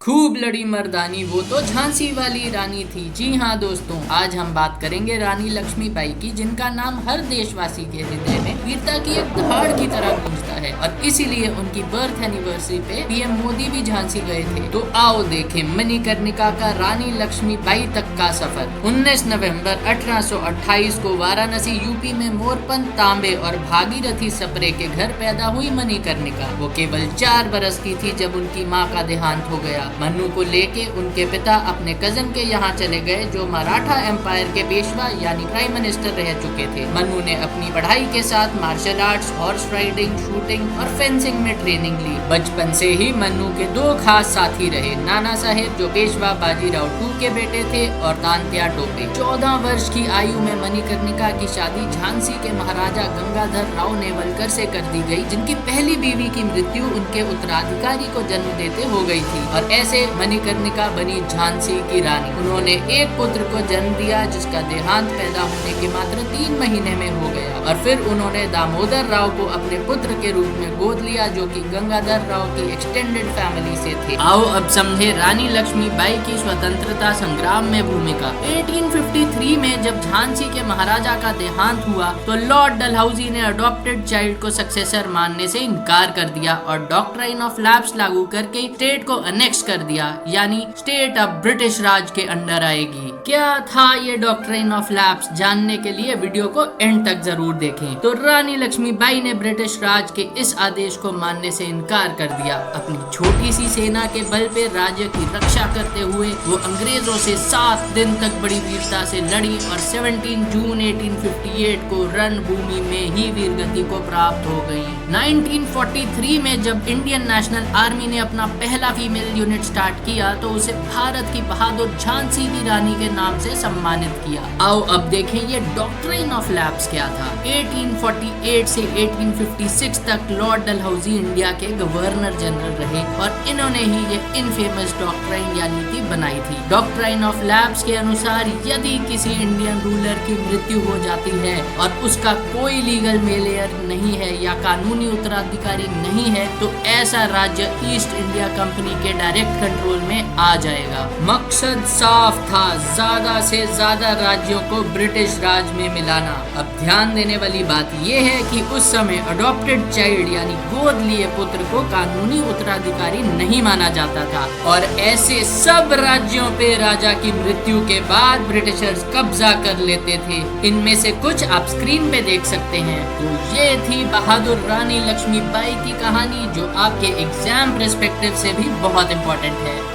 खूब लड़ी मर्दानी वो तो झांसी वाली रानी थी। जी हाँ दोस्तों, आज हम बात करेंगे रानी लक्ष्मीबाई की, जिनका नाम हर देशवासी के हृदय में वीरता की एक दहाड़ की तरह गूंजता है और इसीलिए उनकी बर्थ एनिवर्सरी पे पीएम मोदी भी झांसी गए थे। तो आओ देखें मणिकर्णिका का रानी लक्ष्मीबाई तक का सफर। 19 नवंबर 1828 को वाराणसी यूपी में मोरपंथ तांबे और भागीरथी सप्रे के घर पैदा हुई मणिकर्णिका। वो केवल 4 बरस की थी जब उनकी माँ का देहांत हो गया। मन्नू को लेके उनके पिता अपने कजन के यहाँ चले गए, जो मराठा एम्पायर के पेशवा यानी प्राइम मिनिस्टर रह चुके थे। मन्नू ने अपनी पढ़ाई के साथ martial arts, horse riding, shooting और फेंसिंग में ट्रेनिंग ली। बचपन से ही मन्नू के 2 खास साथी रहे, नाना साहेब जो पेशवा बाजीराव II के बेटे थे और तांत्या टोपे। 14 वर्ष की आयु में मणिकर्णिका की शादी झांसी के महाराजा गंगाधर राव नेवलकर से कर दी गई, जिनकी पहली बीवी की मृत्यु उनके उत्तराधिकारी को जन्म देते हो गई थी और ऐसे मणिकर्णिका बनी झांसी की रानी। उन्होंने एक पुत्र को जन्म दिया, जिसका देहांत पैदा होने के मात्र 3 महीने में हो गया और फिर उन्होंने दामोदर राव को अपने पुत्र के रूप में गोद लिया, जो कि गंगाधर राव की एक्सटेंडेड फैमिली से थे। आओ अब समझे रानी लक्ष्मीबाई की स्वतंत्रता संग्राम में भूमिका। 1853 में जब झांसी के महाराजा का देहांत हुआ तो लॉर्ड डलहौजी ने अडॉप्टेड चाइल्ड को सक्सेसर मानने से इनकार कर दिया और डॉक्ट्राइन ऑफ लैप्स लागू करके स्टेट को अनेक्स कर दिया, यानी स्टेट अब ब्रिटिश राज के अंडर आएगी। क्या था ये डॉक्ट्राइन ऑफ लैप्स? जानने के लिए वीडियो को एंड तक जरूर देखें। तो रानी लक्ष्मीबाई ने ब्रिटिश राज के इस आदेश को मानने से इनकार कर दिया। अपनी छोटी सी सेना के बल पे राज्य की रक्षा करते हुए वो अंग्रेजों से 7 दिन तक बड़ी वीरता से लड़ी और 17 जून 1858 को रणभूमि में ही वीरगति को प्राप्त हो गई। 1943 में जब इंडियन नेशनल आर्मी ने अपना पहला फीमेल यूनिट स्टार्ट किया तो उसे भारत की बहादुर झांसी की रानी के नाम से सम्मानित किया। आओ अब देखें ये डॉक्ट्राइन ऑफ लैप्स क्या था। 1848 से 1856 तक लॉर्ड डलहौजी इंडिया के गवर्नर जनरल रहे और इन्होंने ही ये इनफेमस डॉक्ट्राइन या नीति बनाई थी। डॉक्ट्राइन ऑफ लैप्स के अनुसार यदि किसी इंडियन रूलर की मृत्यु हो जाती है और उसका कोई लीगल मेलेयर नहीं है या कानूनी उत्तराधिकारी नहीं है तो ऐसा राज्य ईस्ट इंडिया कंपनी के डायरेक्ट कंट्रोल में आ जाएगा। मकसद साफ था, ज्यादा से ज्यादा राज्यों को ब्रिटिश राज में मिलाना। अब ध्यान देने वाली बात यह है कि उस समय अडॉप्टेड चाइल्ड यानी गोद लिए पुत्र को कानूनी उत्तराधिकारी नहीं माना जाता था और ऐसे सब राज्यों पे राजा की मृत्यु के बाद ब्रिटिशर्स कब्जा कर लेते थे। इनमें से कुछ आप स्क्रीन पे देख सकते हैं। तो ये थी बहादुर रानी लक्ष्मीबाई की कहानी, जो आपके एग्जाम पर्सपेक्टिव से भी बहुत इंपॉर्टेंट है।